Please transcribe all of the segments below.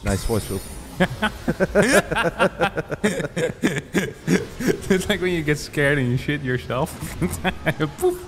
Nice ForceField. It's like when you get scared and you shit yourself. Poof.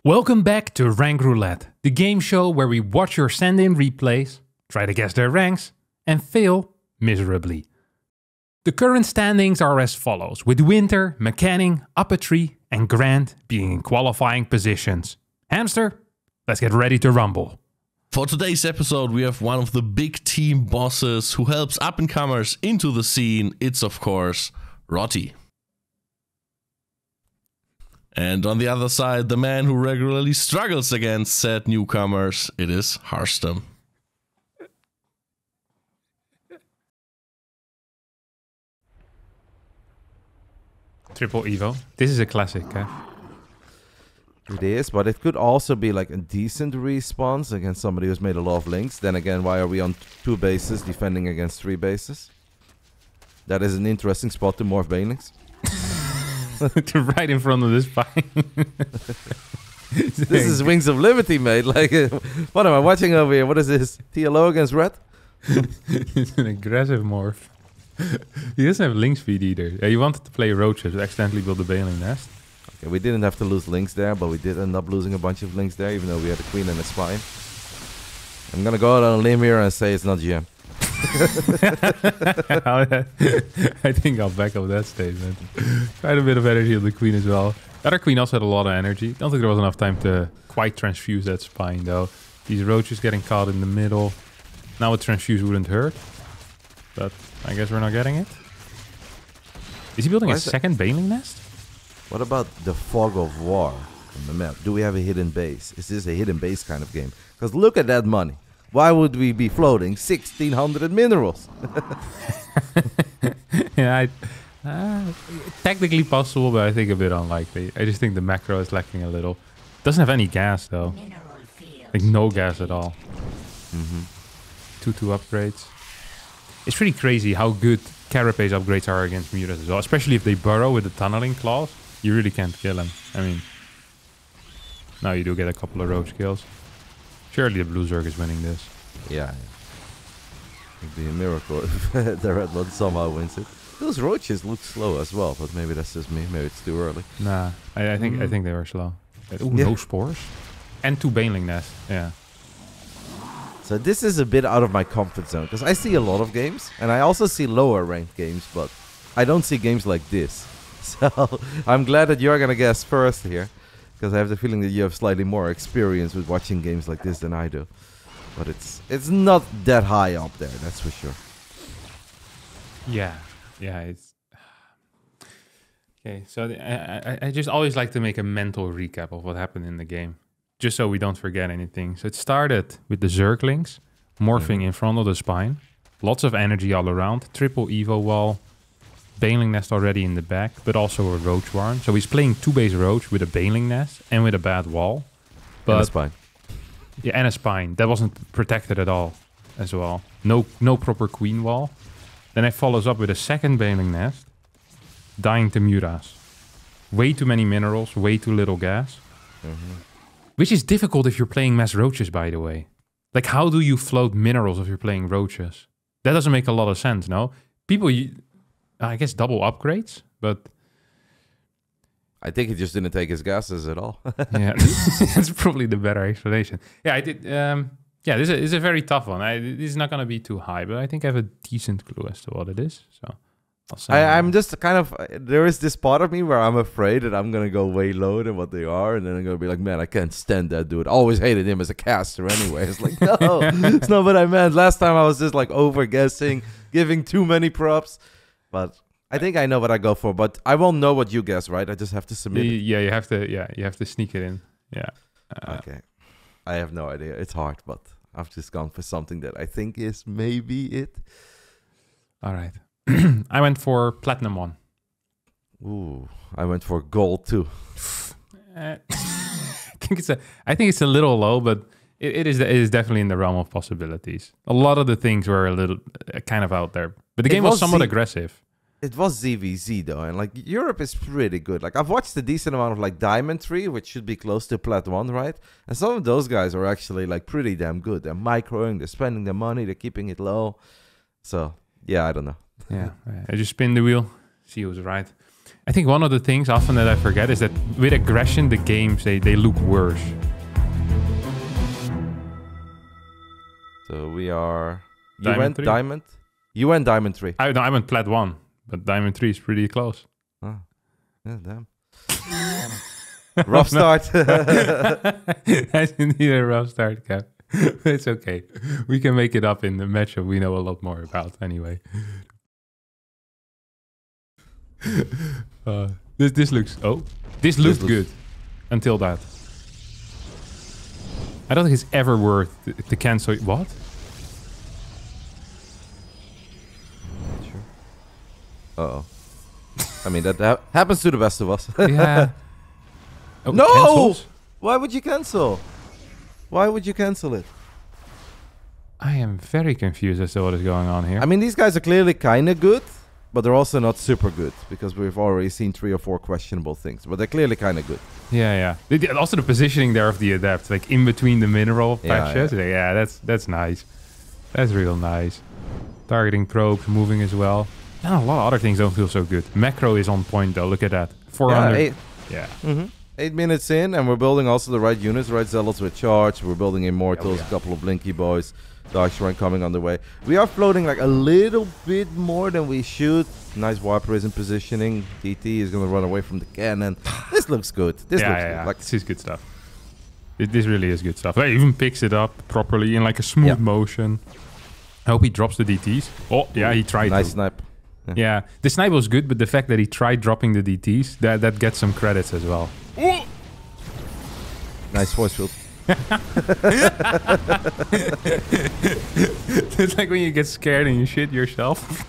Welcome back to Rank Roulette, the game show where we watch your send-in replays, try to guess their ranks, and fail miserably. The current standings are as follows, with Winter, Mechanic, Uppetry, and Grant being in qualifying positions. Hamster, let's get ready to rumble. For today's episode, we have one of the big team bosses who helps up-and-comers into the scene. It's, of course, Rotti. And on the other side, the man who regularly struggles against said newcomers, it is Harstem. Triple Evo. This is a classic, eh? It is, but it could also be like a decent response against somebody who's made a lot of links. Then again, why are we on 2 bases defending against 3 bases? That is an interesting spot to morph banelings. Right in front of this spine. This is Wings of Liberty, mate. Like, what am I watching over here? What is this? TLO against Red? It's an aggressive morph. He doesn't have link speed either. He wanted to play roaches, but accidentally built a bailing nest. Okay, we didn't have to lose links there, but we did end up losing a bunch of links there, even though we had a queen and a spine. I'm gonna go out on a limb here and say it's not GM. I think I'll back up that statement. Quite a bit of energy on the queen as well. The other queen also had a lot of energy. Don't think there was enough time to quite transfuse that spine though. These roaches getting caught in the middle. Now a transfuse wouldn't hurt. But I guess we're not getting it. Is he building a second bailing nest? What about the Fog of War on the map? Do we have a hidden base? Is this a hidden base kind of game? Because look at that money. Why would we be floating 1,600 minerals? Yeah, technically possible, but I think a bit unlikely. I just think the macro is lacking a little. Doesn't have any gas though. Like no gas at all. 2-2 upgrades. It's pretty crazy how good carapace upgrades are against mutas as well. Especially if they burrow with the tunneling claws. You really can't kill him. I mean, now you do get a couple of roach kills. Surely the blue Zerg is winning this. Yeah. It'd be a miracle if the red one somehow wins it. Those roaches look slow as well, but maybe that's just me. Maybe it's too early. Nah, I think they were slow. Ooh, yeah. No spores. And 2 bailing nests. Yeah. So this is a bit out of my comfort zone, because I see a lot of games, and I also see lower ranked games, but I don't see games like this. So I'm glad that you're gonna guess first here, because I have the feeling that you have slightly more experience with watching games like this than I do. But it's not that high up there, that's for sure. Yeah, it's... Okay, so I just always like to make a mental recap of what happened in the game, just so we don't forget anything. So it started with the Zerglings morphing in front of the spine. Lots of energy all around. Triple Evo wall. Bailing nest already in the back, but also a roach warren. So he's playing 2-base roach with a bailing nest and with a bad wall. But and a spine. Yeah, and a spine. That wasn't protected at all as well. No proper queen wall. Then it follows up with a second bailing nest. Dying to mutas. Way too many minerals, way too little gas. Which is difficult if you're playing mass roaches, by the way. Like, how do you float minerals if you're playing roaches? That doesn't make a lot of sense, no? People... I guess double upgrades, but... I think he just didn't take his gases at all. Yeah, that's probably the better explanation. Yeah, I did... yeah, this is a very tough one. This is not going to be too high, but I think I have a decent clue as to what it is. So I'll say I'm just kind of... There is this part of me where I'm afraid that I'm going to go way lower than what they are, and then I'm going to be like, man, I can't stand that dude. I always hated him as a caster anyway. It's like, no, it's not what I meant. Last time I was just like over-guessing, giving too many props. But I think I know what I go for, but I won't know what you guess, right? I just have to submit it. Yeah, you have to sneak it in. Yeah. Okay. I have no idea. It's hard, but I've just gone for something that I think is maybe it. All right. I went for platinum 1. Ooh, I went for gold 2. I think it's a little low, but it is definitely in the realm of possibilities. A lot of the things were a little kind of out there. But the game was somewhat aggressive. It was ZVZ though, and like Europe is pretty good. Like I've watched a decent amount of like Diamond 3, which should be close to Plat 1, right? And some of those guys are actually like pretty damn good. They're microing, they're spending their money, they're keeping it low. So yeah, I don't know. Yeah, I just spin the wheel, see who's right. I think one of the things often that I forget is that with aggression, the games they look worse. So we are. You Diamond went 3? Diamond. You went Diamond 3. I went Plat 1, but Diamond 3 is pretty close. Oh, yeah, damn. Rough start. That's indeed a rough start, Cap. It's okay. We can make it up in the matchup we know a lot more about anyway. This looks good until that. I don't think it's ever worth to cancel. What? Sure. Uh-oh. I mean, that happens to the best of us. Yeah. Oh, no! cancels? Why would you cancel? Why would you cancel it? I am very confused as to what is going on here. I mean, these guys are clearly kind of good, but they're also not super good because we've already seen 3 or 4 questionable things. But they're clearly kind of good. Yeah. Also the positioning there of the Adept, like in between the mineral patches. Yeah, that's nice. That's real nice. Targeting probes, moving as well. Now, a lot of other things don't feel so good. Macro is on point though. Look at that. 400. Yeah. 8 minutes in, and we're building also the right units, right? Zealots with charge. We're building Immortals, a couple of Blinky boys. Dark Shrine coming on the way. We are floating like a little bit more than we should. Nice Warp Prison positioning. DT is going to run away from the cannon. This looks good. This looks good. Like, this is good stuff. This really is good stuff. He even picks it up properly in like a smooth motion. I hope he drops the DTs. Oh, yeah, he tried nice to. snipe. Yeah, the snipe was good, but the fact that he tried dropping the DTs, that gets some credits as well. Nice ForceField. It's like when you get scared and you shit yourself.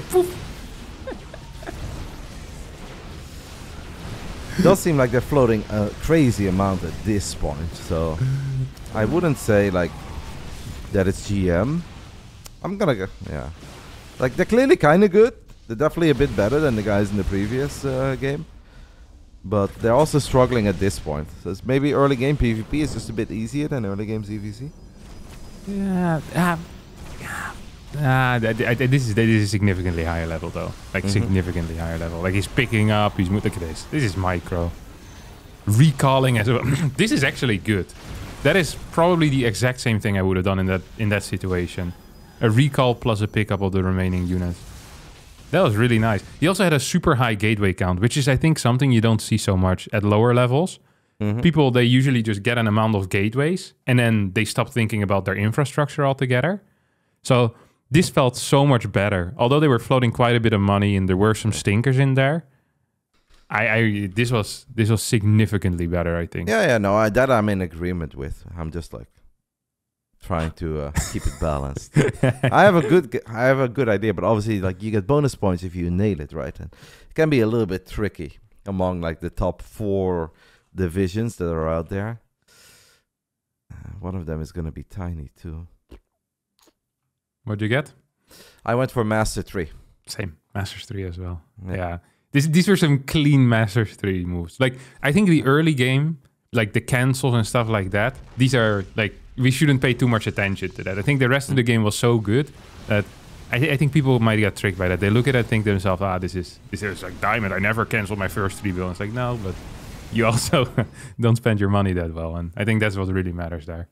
Poof. It does seem like they're floating a crazy amount at this point, so I wouldn't say like that it's GM. I'm gonna go, yeah. Like they're clearly kind of good. They're definitely a bit better than the guys in the previous game. But they're also struggling at this point. So it's maybe early game PvP is just a bit easier than early game ZVC. Yeah. This is significantly higher level though. Like significantly higher level. Like he's picking up. Look at this. This is micro. Recalling as well. This is actually good. That is probably the exact same thing I would have done in that situation. A recall plus a pickup of the remaining units. That was really nice. He also had a super high gateway count, which is, I think, something you don't see so much at lower levels. People, they usually just get an amount of gateways, and then they stop thinking about their infrastructure altogether. So this felt so much better. Although they were floating quite a bit of money, and there were some stinkers in there. This was significantly better, I think. Yeah, no, that I'm in agreement with. I'm just like trying to keep it balanced. I have a good idea, but obviously, like you get bonus points if you nail it, right? And it can be a little bit tricky among like the top 4 divisions that are out there. One of them is going to be tiny too. What'd you get? I went for Master 3. Same, Masters 3 as well. Yeah. These were some clean Masters 3 moves. Like I think the early game, like the cancels and stuff like that, these are like, we shouldn't pay too much attention to that. I think the rest of the game was so good that I think people might get tricked by that. They look at it and think to themselves, this is like diamond. I never canceled my first 3 bills. It's like, no, but you also don't spend your money that well. And I think that's what really matters there.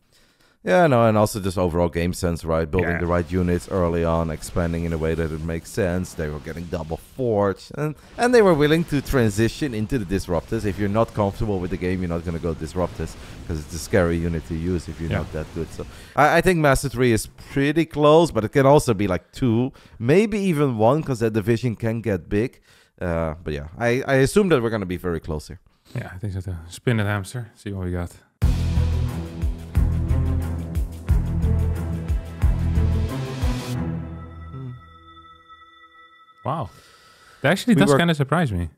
Yeah, no, and also just overall game sense, right? Building the right units early on, expanding in a way that it makes sense. They were getting double forged, and they were willing to transition into the disruptors. If you're not comfortable with the game, you're not going to go disruptors because it's a scary unit to use if you're not that good. So I think Master 3 is pretty close, but it can also be like 2, maybe even 1 because that division can get big. But yeah, I assume that we're going to be very close here. Yeah, I think so too. Spin it, hamster. See what we got. Wow. That actually does kind of surprise me.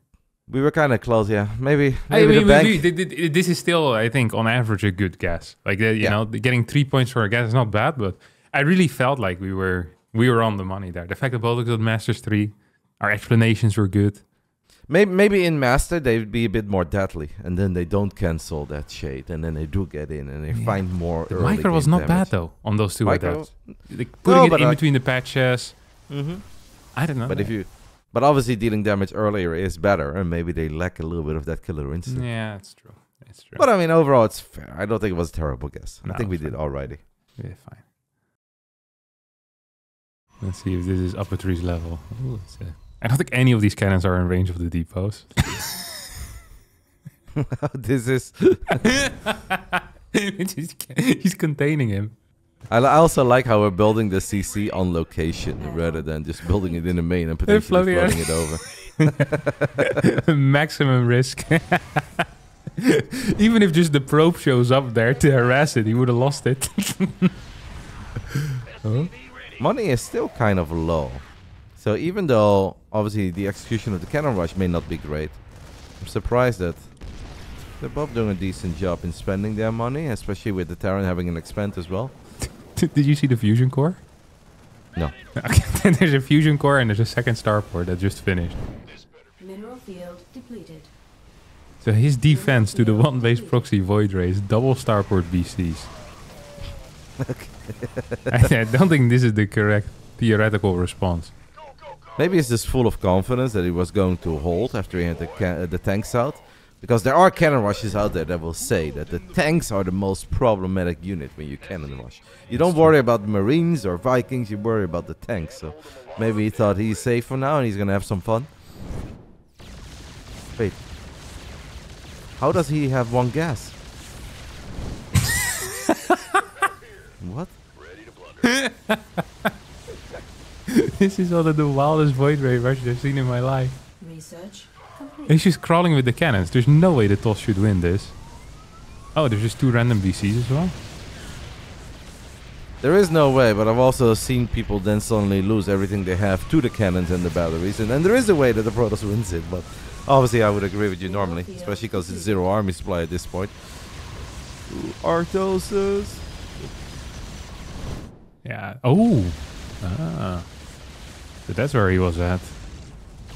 We were kind of close, yeah. Maybe this is still, I think, on average, a good guess. Like, you know, getting 3 points for a guess is not bad, but I really felt like we were on the money there. The fact that both of the Masters 3 Our explanations were good. Maybe in Master they'd be a bit more deadly, and then they don't cancel that shade, and then they do get in, and they find more. The early micro was game not damage. bad though on those two Micro- adapts. Like, putting it in like- between the patches. Mm-hmm. I don't know. But obviously dealing damage earlier is better, and maybe they lack a little bit of that killer instinct. Yeah, it's true. It's true. But I mean, overall, it's fair. I don't think it was a terrible guess. No, I think we it's did fine. alrighty. Yeah, fine. Let's see if this is upper trees level. Ooh, I don't think any of these cannons are in range of the depots. This is. He's containing him. I also like how we're building the CC on location rather than just building it in the main and potentially floating floating it over. Maximum risk. Even if just the probe shows up there to harass it, he would have lost it. Huh? Money is still kind of low. So even though obviously the execution of the cannon rush may not be great, I'm surprised that they're both doing a decent job in spending their money, especially with the Terran having an expand as well. Did you see the fusion core? No. Okay, there's a fusion core and there's a second starport that just finished. Mineral field depleted. So his defense to the one-base proxy void ray is double starport BCs. I don't think this is the correct theoretical response. Maybe he's just full of confidence that he was going to hold after he had the tanks out. Because there are cannon rushes out there that will say that the tanks are the most problematic unit when you cannon rush. You don't worry about the Marines or Vikings, you worry about the tanks. So maybe he thought he's safe for now and he's going to have some fun. Wait. How does he have one gas? What? This is one of the wildest void ray rushes I've seen in my life. Research complete. He's just crawling with the cannons. There's no way the toss should win this. Oh, there's just 2 random BCs as well. There is no way, but I've also seen people then suddenly lose everything they have to the cannons and the batteries. And then there is a way that the Protoss wins it, but obviously I would agree with you normally, especially because it's 0 army supply at this point. Ooh, Arthoses. Yeah. Oh. Ah. So that's where he was at.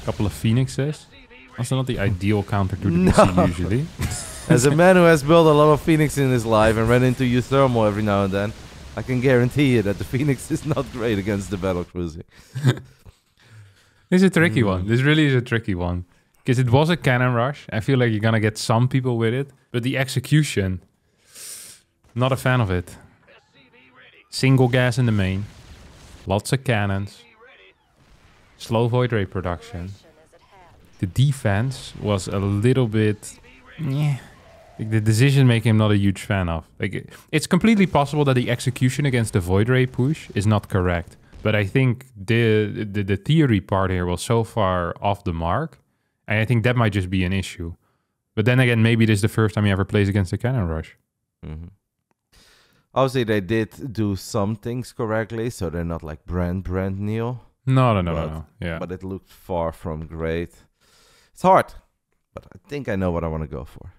A couple of Phoenixes. Also not the ideal counter to the BC usually. As a man who has built a lot of Phoenix in his life and ran into Euthermal every now and then, I can guarantee you that the Phoenix is not great against the battlecruiser. This is a tricky one. This really is a tricky one. Because it was a cannon rush. I feel like you're going to get some people with it. But the execution, not a fan of it. Single gas in the main. Lots of cannons. Slow void ray production. The defense was a little bit... Yeah. Like the decision making I'm not a huge fan of. Like it's completely possible that the execution against the void ray push is not correct. But I think the theory part here was so far off the mark. And I think that might just be an issue. But then again, maybe this is the first time he ever plays against a cannon rush. Mm-hmm. Obviously, they did do some things correctly, so they're not like brand new. No. Yeah. But it looked far from great. It's hard, but I think I know what I want to go for.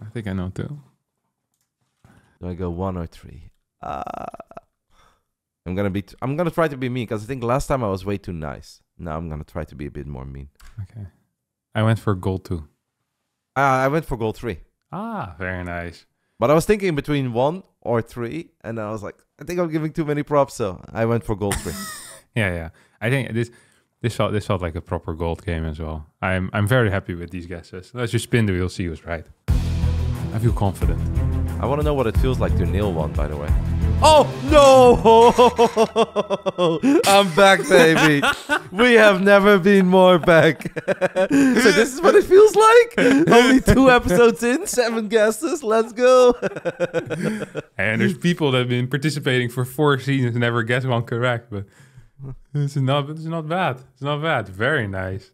I think I know too. Do I go 1 or 3? I'm gonna try to be mean because I think last time I was way too nice. Now I'm gonna try to be a bit more mean. Okay. I went for gold 2. I went for gold 3. Ah, very nice. But I was thinking between 1 or 3, and I was like, I think I'm giving too many props, so I went for gold 3. Yeah. I think this felt like a proper gold game as well. I'm very happy with these guesses. Let's just spin the wheel, see who's right. I feel confident. I want to know what it feels like to nail one, by the way. Oh, no! I'm back, baby. We have never been more back. So this is what it feels like? Only 2 episodes in, 7 guesses. Let's go. And there's people that have been participating for 4 seasons and never guessed one correct, but it's not bad. It's not bad. Very nice.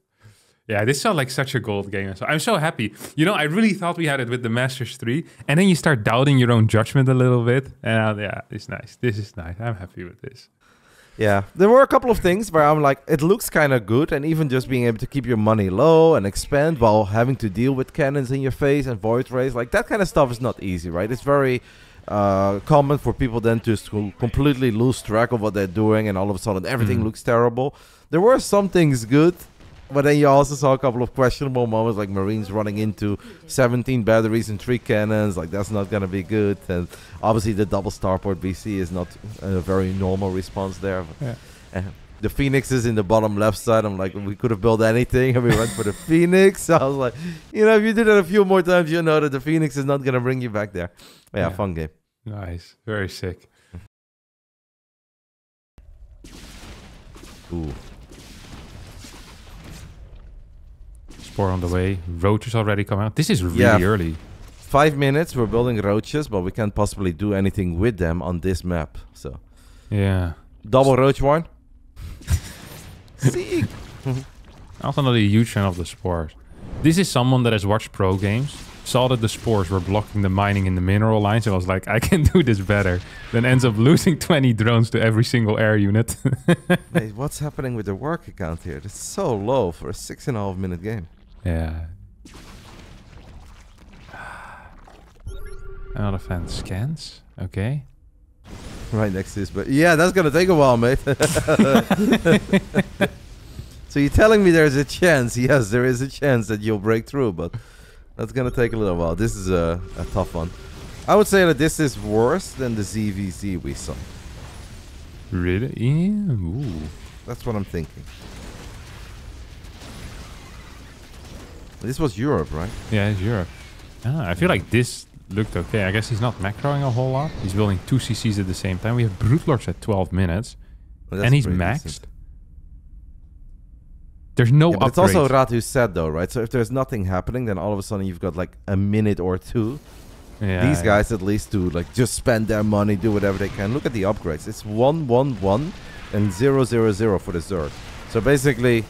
Yeah, this felt like such a gold game. So I'm so happy. You know, I really thought we had it with the Masters 3. And then you start doubting your own judgment a little bit. And yeah, it's nice. This is nice. I'm happy with this. Yeah, there were a couple of things where I'm like, it looks kind of good. And even just being able to keep your money low and expand while having to deal with cannons in your face and void rays. Like, that kind of stuff is not easy, right? It's very common for people then to completely lose track of what they're doing, and all of a sudden everything looks terrible. There were some things good, but then you also saw a couple of questionable moments, like Marines running into 17 batteries and 3 cannons. Like, that's not going to be good. And obviously the double starport BC is not a very normal response there. Yeah. The Phoenixes in the bottom left side, I'm like, we could have built anything, and we went for the Phoenix. So I was like, if you did it a few more times, you know that the Phoenix is not going to bring you back there. But yeah, fun game. Nice. Very sick. Ooh. Spore on the way. Roaches already come out. This is really early. 5 minutes, we're building roaches, but we can't possibly do anything with them on this map. So yeah. Double roach one. See. Also not a huge fan of the spores. This is someone that has watched pro games, saw that the spores were blocking the mining in the mineral lines, and was like, I can do this better. Then ends up losing 20 drones to every single air unit. Wait, what's happening with the work account here? It's so low for a 6.5 minute game. Yeah. Another fan scans. Okay. Right next to this, but yeah, that's gonna take a while, mate. So you're telling me there's a chance? Yes, there is a chance that you'll break through, but that's gonna take a little while. This is a tough one. I would say that this is worse than the ZVZ we saw. Really? Yeah. Ooh. That's what I'm thinking. This was Europe, right? Yeah, it's Europe. I feel like this looked okay. I guess he's not macroing a whole lot. He's building 2 CCs at the same time. We have Brute Lords at 12 minutes. Well, and he's maxed. Decent. There's no upgrade. It's also Ratu said though, right? So if there's nothing happening, then all of a sudden you've got like a minute or two. Yeah, these guys at least to like just spend their money, do whatever they can. Look at the upgrades. It's 1-1-1 and 0-0-0 for the Zerg. So basically,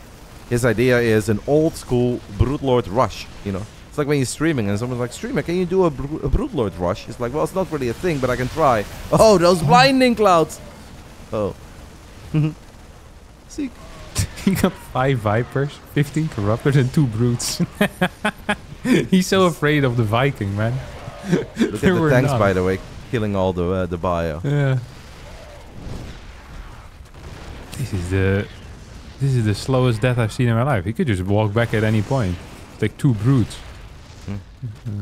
his idea is an old school Brute Lord rush, It's like when you're streaming and someone's like, streamer, can you do a Brute Lord rush? It's like, well, it's not really a thing, but I can try. Oh, those blinding clouds. Oh. See? He got 5 Vipers, 15 Corruptors, and 2 Brutes. He's so afraid of the Viking, man. Look at the tanks, by the way, killing all the bio. Yeah. This is the slowest death I've seen in my life. He could just walk back at any point. Take 2 Brutes.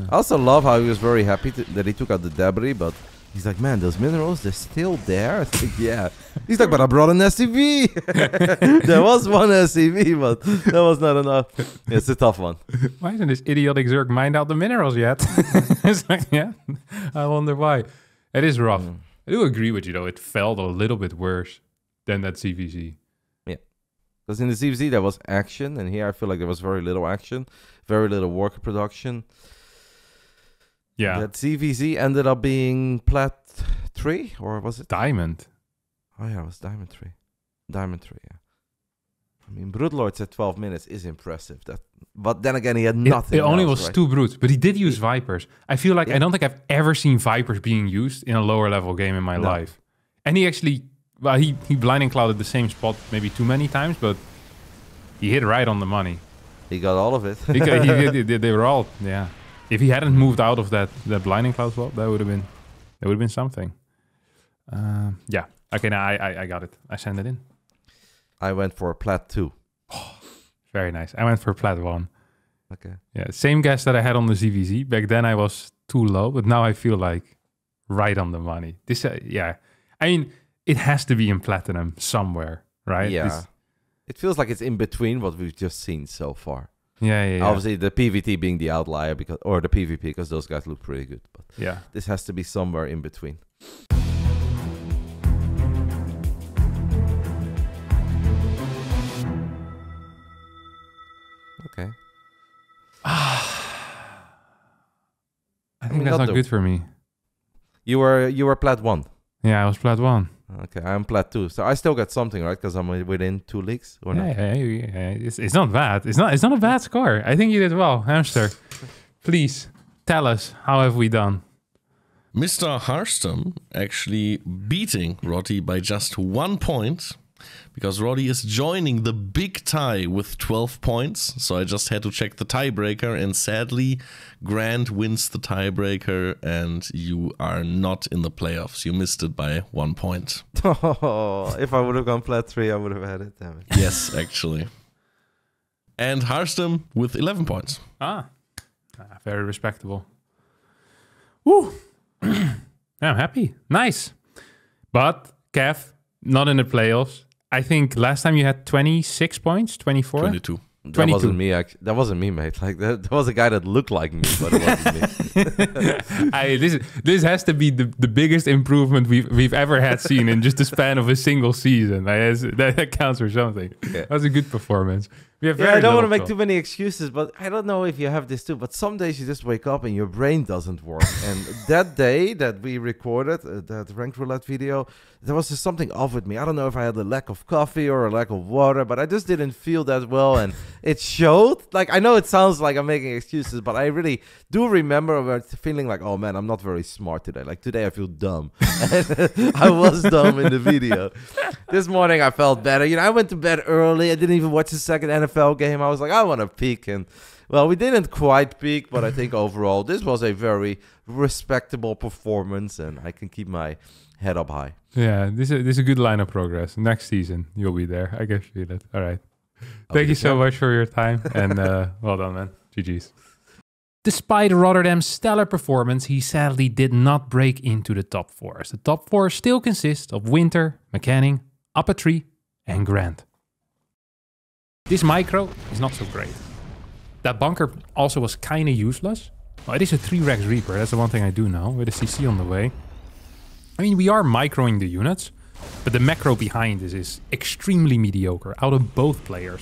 I also love how he was very happy that he took out the debris, but he's like, man, those minerals, they're still there? It's like, yeah. He's like, but I brought an SCV. There was one SCV, but that was not enough. It's a tough one. Why hasn't this idiotic Zerg mined out the minerals yet? It's like, yeah, I wonder why. It is rough. I do agree with you, though. It felt a little bit worse than that CVZ. Yeah. Because in the CVZ, there was action, and here I feel like there was very little action, very little worker production. Yeah. That CVZ ended up being Plat 3, or was it? Diamond. Oh, yeah, it was Diamond 3. Diamond 3, yeah. I mean, Brute Lords at 12 minutes is impressive. But then again, he had nothing. It only else, was right? 2 Brutes, but he did use Vipers. I feel like I don't think I've ever seen Vipers being used in a lower level game in my life. And he actually, well, he blinding clouded the same spot maybe too many times, but he hit right on the money. He got all of it. They were all, yeah. If he hadn't moved out of that blinding cloud spot, that would have been something. Yeah. Okay, now I got it. I sent it in. I went for Plat 2. Oh, very nice. I went for Plat 1. Okay. Yeah, same guess that I had on the ZVZ. Back then I was too low, but now I feel like right on the money. This, yeah. I mean, it has to be in platinum somewhere, right? Yeah. It feels like it's in between what we've just seen so far. Yeah. Obviously, the PvT being the outlier, or the PvP, because those guys look pretty good. But yeah, this has to be somewhere in between. Okay. I think that's not good for me. You were Plat 1. Yeah, I was Plat 1. Okay, I'm Plat 2. So I still got something, right? Because I'm within 2 leagues. Or not? Yeah, it's not bad. It's not a bad score. I think you did well, Hamster. Please tell us, how have we done? Mr. Harstem actually beating Rotti by just 1 point. because Roddy is joining the big tie with 12 points. So I just had to check the tiebreaker, and sadly, Grant wins the tiebreaker, and you are not in the playoffs. You missed it by 1 point. Oh, if I would have gone plat 3, I would have had it. Damn it. Yes, actually. And Harstem with 11 points. Very respectable. Woo! I'm happy. Nice. But, Kev, not in the playoffs. I think last time you had 26 points, 24? 22. That 22. wasn't me. That wasn't me, mate. Like that was a guy that looked like me, but it wasn't me. This has to be the biggest improvement we've ever had seen in just the span of a single season. That counts for something. Yeah. That was a good performance. We have I don't want to little make too many excuses, but I don't know if you have this too. But some days you just wake up and your brain doesn't work. And that day that we recorded that ranked roulette video, there was just something off with me. I don't know if I had a lack of coffee or a lack of water, but I just didn't feel that well, and it showed. Like, I know it sounds like I'm making excuses, but I really do remember feeling like, oh man, I'm not very smart today. Like today I feel dumb. I was dumb in the video. This morning I felt better. I went to bed early. I didn't even watch the second NFL game. I was like, I want to peak, and well, we didn't quite peak, but I think overall this was a very respectable performance, and I can keep my head up high. Yeah, this is a good line of progress. Next season, you'll be there. I can feel it. All right. Thank you so much for your time, and well done, man. GG's. Despite Rotterdam's stellar performance, he sadly did not break into the top 4. The top 4 still consist of Winter, McCanning, Apatry, and Grant. This micro is not so great. That bunker also was kind of useless. Well, it is a 3-Rex Reaper, that's the one thing I do know, with a CC on the way. I mean, we are microing the units, but the macro behind this is extremely mediocre out of both players.